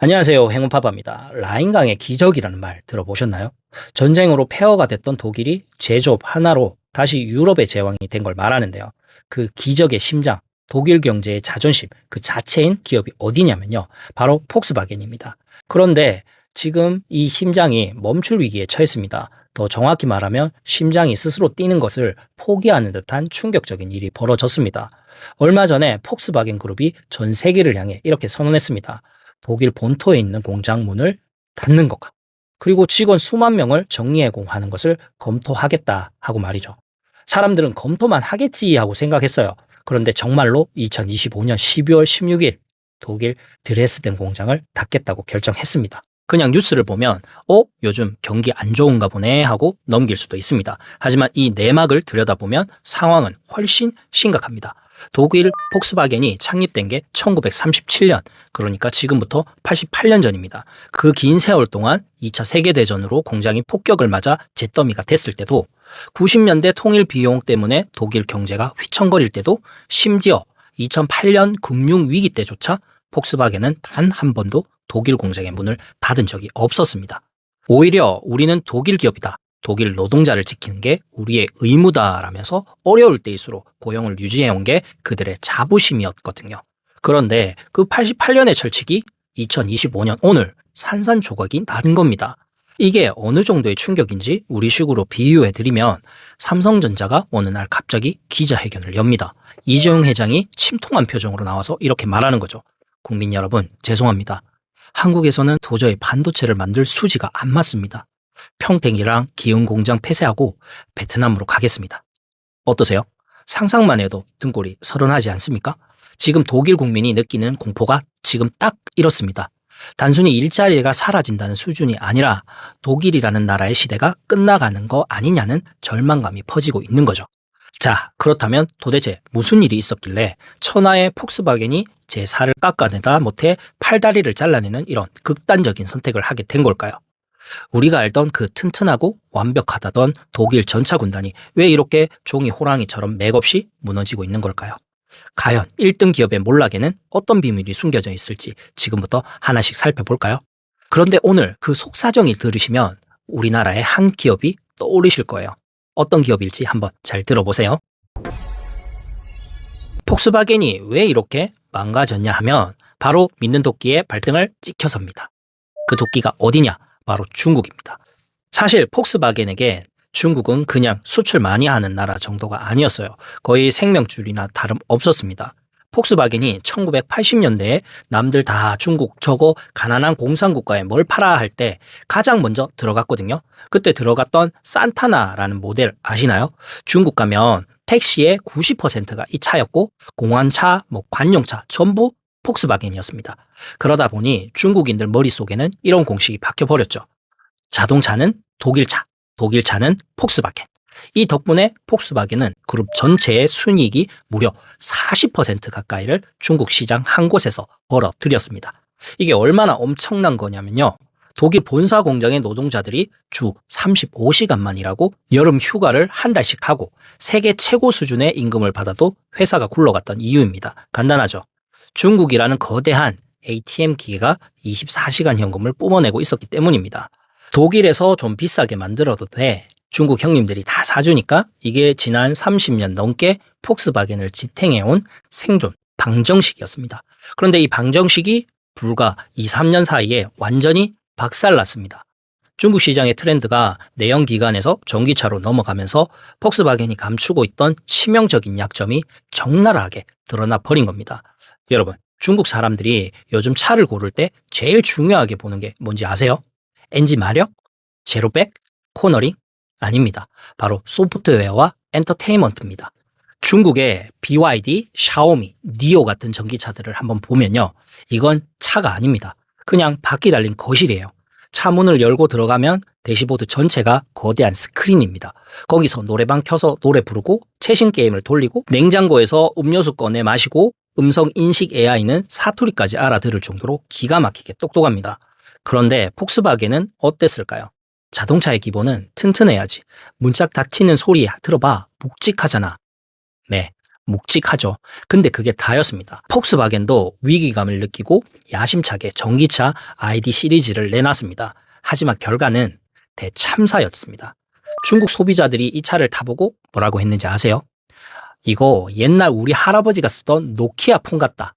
안녕하세요. 행운파파입니다. 라인강의 기적이라는 말 들어보셨나요? 전쟁으로 폐허가 됐던 독일이 제조업 하나로 다시 유럽의 제왕이 된 걸 말하는데요. 그 기적의 심장, 독일 경제의 자존심 그 자체인 기업이 어디냐면요. 바로 폭스바겐입니다. 그런데 지금 이 심장이 멈출 위기에 처했습니다. 더 정확히 말하면 심장이 스스로 뛰는 것을 포기하는 듯한 충격적인 일이 벌어졌습니다. 얼마 전에 폭스바겐 그룹이 전 세계를 향해 이렇게 선언했습니다. 독일 본토에 있는 공장 문을 닫는 것과 그리고 직원 수만 명을 정리해고하는 것을 검토하겠다 하고 말이죠. 사람들은 검토만 하겠지 하고 생각했어요. 그런데 정말로 2025년 12월 16일 독일 드레스덴 공장을 닫겠다고 결정했습니다. 그냥 뉴스를 보면 요즘 경기 안 좋은가 보네 하고 넘길 수도 있습니다. 하지만 이 내막을 들여다보면 상황은 훨씬 심각합니다. 독일 폭스바겐이 창립된 게 1937년, 그러니까 지금부터 88년 전입니다. 그 긴 세월 동안 2차 세계대전으로 공장이 폭격을 맞아 잿더미가 됐을 때도, 90년대 통일 비용 때문에 독일 경제가 휘청거릴 때도, 심지어 2008년 금융위기 때조차 폭스바겐은 단 한 번도 독일 공장의 문을 닫은 적이 없었습니다. 오히려 우리는 독일 기업이다, 독일 노동자를 지키는 게 우리의 의무다라면서 어려울 때일수록 고용을 유지해온 게 그들의 자부심이었거든요. 그런데 그 88년의 철칙이 2025년 오늘 산산조각이 난 겁니다. 이게 어느 정도의 충격인지 우리식으로 비유해드리면, 삼성전자가 어느 날 갑자기 기자회견을 엽니다. 이재용 회장이 침통한 표정으로 나와서 이렇게 말하는 거죠. 국민 여러분, 죄송합니다. 한국에서는 도저히 반도체를 만들 수지가 안 맞습니다. 평택이랑 기흥 공장 폐쇄하고 베트남으로 가겠습니다. 어떠세요? 상상만 해도 등골이 서른하지 않습니까? 지금 독일 국민이 느끼는 공포가 지금 딱 이렇습니다. 단순히 일자리가 사라진다는 수준이 아니라 독일이라는 나라의 시대가 끝나가는 거 아니냐는 절망감이 퍼지고 있는 거죠. 자, 그렇다면 도대체 무슨 일이 있었길래 천하의 폭스바겐이 제 살을 깎아내다 못해 팔다리를 잘라내는 이런 극단적인 선택을 하게 된 걸까요? 우리가 알던 그 튼튼하고 완벽하다던 독일 전차 군단이 왜 이렇게 종이 호랑이처럼 맥없이 무너지고 있는 걸까요? 과연 1등 기업의 몰락에는 어떤 비밀이 숨겨져 있을지 지금부터 하나씩 살펴볼까요? 그런데 오늘 그 속사정을 들으시면 우리나라의 한 기업이 떠오르실 거예요. 어떤 기업일지 한번 잘 들어보세요. 폭스바겐이 왜 이렇게 망가졌냐 하면 바로 믿는 도끼의 발등을 찍혀섭니다. 그 도끼가 어디냐? 바로 중국입니다. 사실 폭스바겐에게 중국은 그냥 수출 많이 하는 나라 정도가 아니었어요. 거의 생명줄이나 다름없었습니다. 폭스바겐이 1980년대에 남들 다 중국 저거 가난한 공산국가에 뭘 팔아 할 때 가장 먼저 들어갔거든요. 그때 들어갔던 산타나라는 모델 아시나요? 중국 가면 택시의 90%가 이 차였고 공안차, 관용차 전부 폭스바겐이었습니다. 그러다 보니 중국인들 머릿속에는 이런 공식이 박혀버렸죠. 자동차는 독일차, 독일차는 폭스바겐. 이 덕분에 폭스바겐은 그룹 전체의 순이익이 무려 40% 가까이를 중국 시장 한 곳에서 벌어들였습니다. 이게 얼마나 엄청난 거냐면요. 독일 본사 공장의 노동자들이 주 35시간만 일하고 여름 휴가를 한 달씩 하고 세계 최고 수준의 임금을 받아도 회사가 굴러갔던 이유입니다. 간단하죠. 중국이라는 거대한 ATM 기계가 24시간 현금을 뿜어내고 있었기 때문입니다. 독일에서 좀 비싸게 만들어도 돼. 중국 형님들이 다 사주니까 이게 지난 30년 넘게 폭스바겐을 지탱해온 생존 방정식이었습니다. 그런데 이 방정식이 불과 2, 3년 사이에 완전히 박살났습니다. 중국 시장의 트렌드가 내연기관에서 전기차로 넘어가면서 폭스바겐이 감추고 있던 치명적인 약점이 적나라하게 드러나 버린 겁니다. 여러분, 중국 사람들이 요즘 차를 고를 때 제일 중요하게 보는 게 뭔지 아세요? 엔진 마력? 제로백? 코너링? 아닙니다. 바로 소프트웨어와 엔터테인먼트입니다. 중국의 BYD, 샤오미, 니오 같은 전기차들을 한번 보면요. 이건 차가 아닙니다. 그냥 바퀴 달린 거실이에요. 차 문을 열고 들어가면 대시보드 전체가 거대한 스크린입니다. 거기서 노래방 켜서 노래 부르고 최신 게임을 돌리고 냉장고에서 음료수 꺼내 마시고 음성 인식 AI는 사투리까지 알아들을 정도로 기가 막히게 똑똑합니다. 그런데 폭스바겐은 어땠을까요? 자동차의 기본은 튼튼해야지. 문짝 닫히는 소리 들어봐. 묵직하잖아. 네, 묵직하죠. 근데 그게 다였습니다. 폭스바겐도 위기감을 느끼고 야심차게 전기차 ID 시리즈를 내놨습니다. 하지만 결과는 대참사였습니다. 중국 소비자들이 이 차를 타보고 뭐라고 했는지 아세요? 이거 옛날 우리 할아버지가 쓰던 노키아 폰 같다.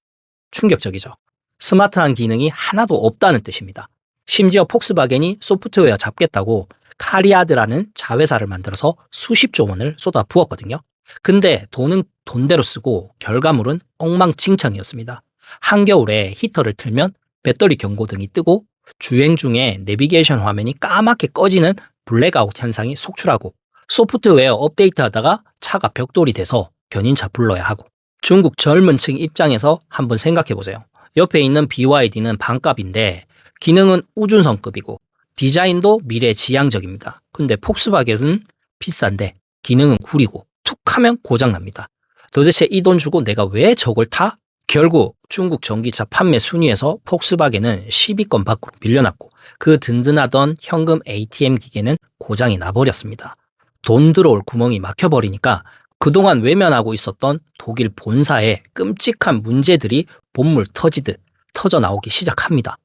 충격적이죠. 스마트한 기능이 하나도 없다는 뜻입니다. 심지어 폭스바겐이 소프트웨어 잡겠다고 카리아드라는 자회사를 만들어서 수십조 원을 쏟아 부었거든요. 근데 돈은 돈대로 쓰고 결과물은 엉망진창이었습니다. 한겨울에 히터를 틀면 배터리 경고등이 뜨고 주행 중에 내비게이션 화면이 까맣게 꺼지는 블랙아웃 현상이 속출하고 소프트웨어 업데이트하다가 차가 벽돌이 돼서 견인차 불러야 하고 중국 젊은 층 입장에서 한번 생각해보세요. 옆에 있는 BYD는 반값인데 기능은 우준성급이고 디자인도 미래지향적입니다. 근데 폭스바겐은 비싼데 기능은 구리고 툭 하면 고장납니다. 도대체 이 돈 주고 내가 왜 저걸 타? 결국 중국 전기차 판매 순위에서 폭스바겐은 10위권 밖으로 밀려났고 그 든든하던 현금 ATM 기계는 고장이 나버렸습니다. 돈 들어올 구멍이 막혀버리니까 그동안 외면하고 있었던 독일 본사에 끔찍한 문제들이 본물 터지듯 터져 나오기 시작합니다.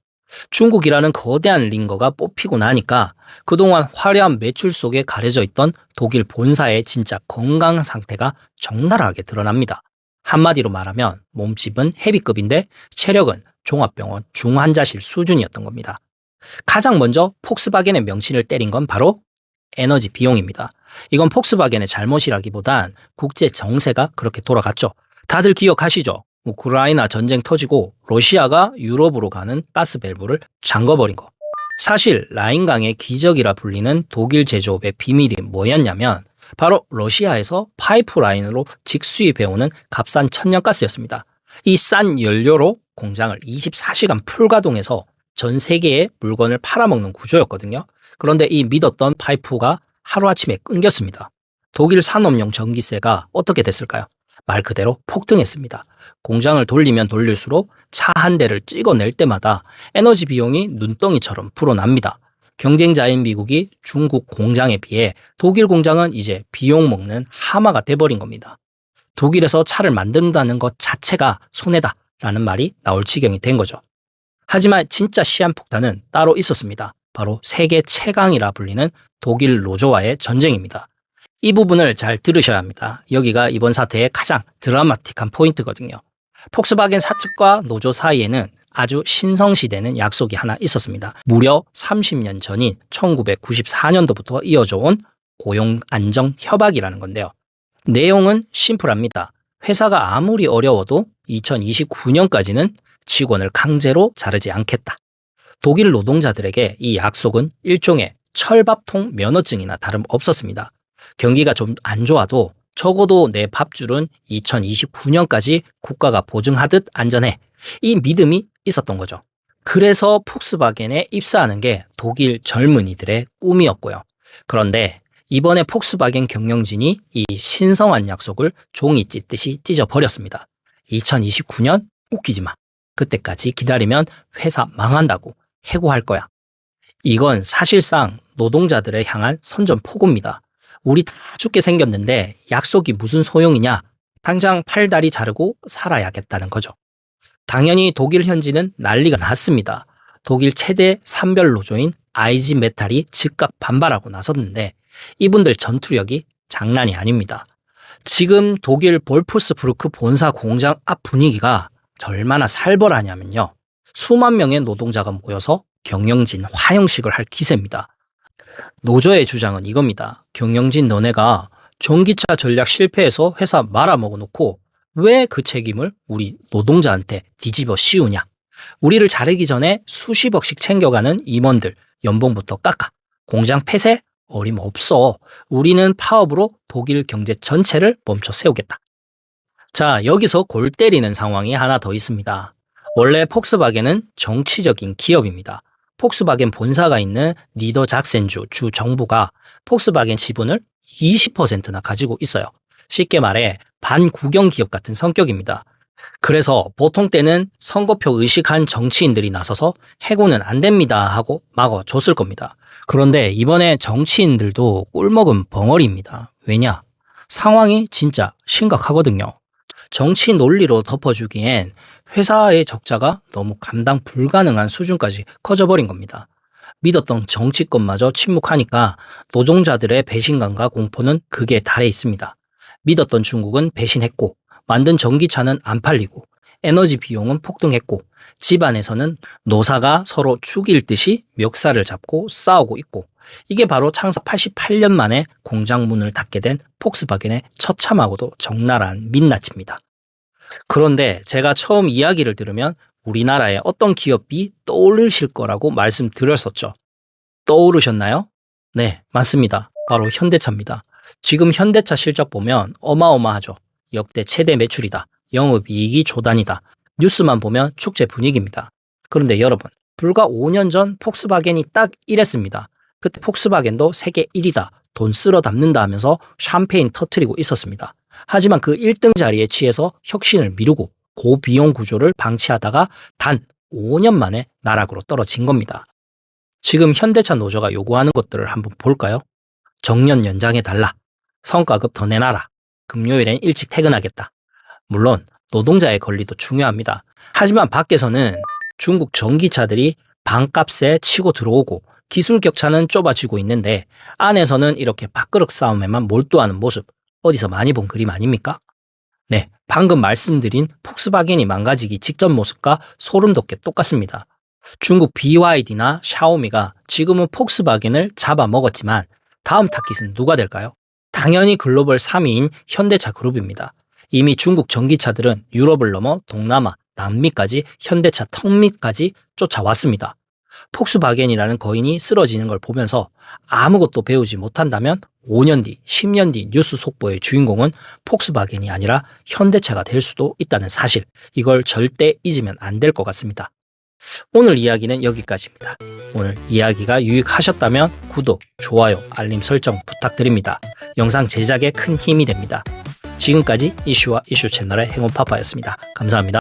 중국이라는 거대한 링거가 뽑히고 나니까 그동안 화려한 매출 속에 가려져 있던 독일 본사의 진짜 건강 상태가 적나라하게 드러납니다. 한마디로 말하면 몸집은 헤비급인데 체력은 종합병원 중환자실 수준이었던 겁니다. 가장 먼저 폭스바겐의 명치를 때린 건 바로 에너지 비용입니다. 이건 폭스바겐의 잘못이라기보단 국제 정세가 그렇게 돌아갔죠. 다들 기억하시죠? 우크라이나 전쟁 터지고 러시아가 유럽으로 가는 가스 밸브를 잠궈버린 거. 사실 라인강의 기적이라 불리는 독일 제조업의 비밀이 뭐였냐면 바로 러시아에서 파이프라인으로 직수입해오는 값싼 천연가스였습니다. 이 싼 연료로 공장을 24시간 풀가동해서 전 세계에 물건을 팔아먹는 구조였거든요. 그런데 이 믿었던 파이프가 하루아침에 끊겼습니다. 독일 산업용 전기세가 어떻게 됐을까요? 말 그대로 폭등했습니다. 공장을 돌리면 돌릴수록 차 한 대를 찍어낼 때마다 에너지 비용이 눈덩이처럼 불어납니다. 경쟁자인 미국이 중국 공장에 비해 독일 공장은 이제 비용 먹는 하마가 돼버린 겁니다. 독일에서 차를 만든다는 것 자체가 손해다라는 말이 나올 지경이 된 거죠. 하지만 진짜 시한폭탄은 따로 있었습니다. 바로 세계 최강이라 불리는 독일 노조와의 전쟁입니다. 이 부분을 잘 들으셔야 합니다. 여기가 이번 사태의 가장 드라마틱한 포인트거든요. 폭스바겐 사측과 노조 사이에는 아주 신성시대는 약속이 하나 있었습니다. 무려 30년 전인 1994년도부터 이어져 온 고용안정협약이라는 건데요. 내용은 심플합니다. 회사가 아무리 어려워도 2029년까지는 직원을 강제로 자르지 않겠다. 독일 노동자들에게 이 약속은 일종의 철밥통 면허증이나 다름없었습니다. 경기가 좀 안 좋아도 적어도 내 밥줄은 2029년까지 국가가 보증하듯 안전해. 이 믿음이 있었던 거죠. 그래서 폭스바겐에 입사하는 게 독일 젊은이들의 꿈이었고요. 그런데 이번에 폭스바겐 경영진이 이 신성한 약속을 종이 찢듯이 찢어버렸습니다. 2029년 웃기지 마. 그때까지 기다리면 회사 망한다고 해고할 거야. 이건 사실상 노동자들을 향한 선전포고입니다. 우리 다 죽게 생겼는데 약속이 무슨 소용이냐? 당장 팔다리 자르고 살아야겠다는 거죠. 당연히 독일 현지는 난리가 났습니다. 독일 최대 산별 노조인 IG 메탈이 즉각 반발하고 나섰는데 이분들 전투력이 장난이 아닙니다. 지금 독일 볼프스부르크 본사 공장 앞 분위기가 얼마나 살벌하냐면요. 수만 명의 노동자가 모여서 경영진 화형식을 할 기세입니다. 노조의 주장은 이겁니다. 경영진 너네가 전기차 전략 실패해서 회사 말아먹어 놓고 왜 그 책임을 우리 노동자한테 뒤집어 씌우냐. 우리를 자르기 전에 수십억씩 챙겨가는 임원들 연봉부터 깎아. 공장 폐쇄? 어림없어. 우리는 파업으로 독일 경제 전체를 멈춰 세우겠다. 자, 여기서 골 때리는 상황이 하나 더 있습니다. 원래 폭스바겐은 정치적인 기업입니다. 폭스바겐 본사가 있는 니더작센주 주 정부가 폭스바겐 지분을 20%나 가지고 있어요. 쉽게 말해 반국영 기업 같은 성격입니다. 그래서 보통 때는 선거표 의식한 정치인들이 나서서 해고는 안 됩니다 하고 막아줬을 겁니다. 그런데 이번에 정치인들도 꿀먹은 벙어리입니다. 왜냐? 상황이 진짜 심각하거든요. 정치 논리로 덮어주기엔 회사의 적자가 너무 감당 불가능한 수준까지 커져버린 겁니다. 믿었던 정치권마저 침묵하니까 노동자들의 배신감과 공포는 극에 달해 있습니다. 믿었던 중국은 배신했고, 만든 전기차는 안 팔리고, 에너지 비용은 폭등했고, 집안에서는 노사가 서로 죽일 듯이 멱살을 잡고 싸우고 있고, 이게 바로 창사 88년 만에 공장 문을 닫게 된 폭스바겐의 처참하고도 적나라한 민낯입니다. 그런데 제가 처음 이야기를 들으면 우리나라의 어떤 기업이 떠오르실 거라고 말씀드렸었죠. 떠오르셨나요? 네, 맞습니다. 바로 현대차입니다. 지금 현대차 실적 보면 어마어마하죠. 역대 최대 매출이다. 영업이익이 조단이다. 뉴스만 보면 축제 분위기입니다. 그런데 여러분, 불과 5년 전 폭스바겐이 딱 이랬습니다. 그때 폭스바겐도 세계 1위다. 돈 쓸어 담는다 하면서 샴페인 터트리고 있었습니다. 하지만 그 1등 자리에 취해서 혁신을 미루고 고비용 구조를 방치하다가 단 5년 만에 나락으로 떨어진 겁니다. 지금 현대차 노조가 요구하는 것들을 한번 볼까요? 정년 연장해달라. 성과급 더 내놔라. 금요일엔 일찍 퇴근하겠다. 물론 노동자의 권리도 중요합니다. 하지만 밖에서는 중국 전기차들이 반값에 치고 들어오고 기술 격차는 좁아지고 있는데 안에서는 이렇게 밥그릇 싸움에만 몰두하는 모습, 어디서 많이 본 그림 아닙니까? 네, 방금 말씀드린 폭스바겐이 망가지기 직전 모습과 소름 돋게 똑같습니다. 중국 BYD나 샤오미가 지금은 폭스바겐을 잡아먹었지만 다음 타깃은 누가 될까요? 당연히 글로벌 3위인 현대차 그룹입니다. 이미 중국 전기차들은 유럽을 넘어 동남아, 남미까지 현대차 턱밑까지 쫓아왔습니다. 폭스바겐이라는 거인이 쓰러지는 걸 보면서 아무것도 배우지 못한다면 5년 뒤, 10년 뒤 뉴스 속보의 주인공은 폭스바겐이 아니라 현대차가 될 수도 있다는 사실, 이걸 절대 잊으면 안 될 것 같습니다. 오늘 이야기는 여기까지입니다. 오늘 이야기가 유익하셨다면 구독, 좋아요, 알림 설정 부탁드립니다. 영상 제작에 큰 힘이 됩니다. 지금까지 이슈와 이슈 채널의 행운파파였습니다. 감사합니다.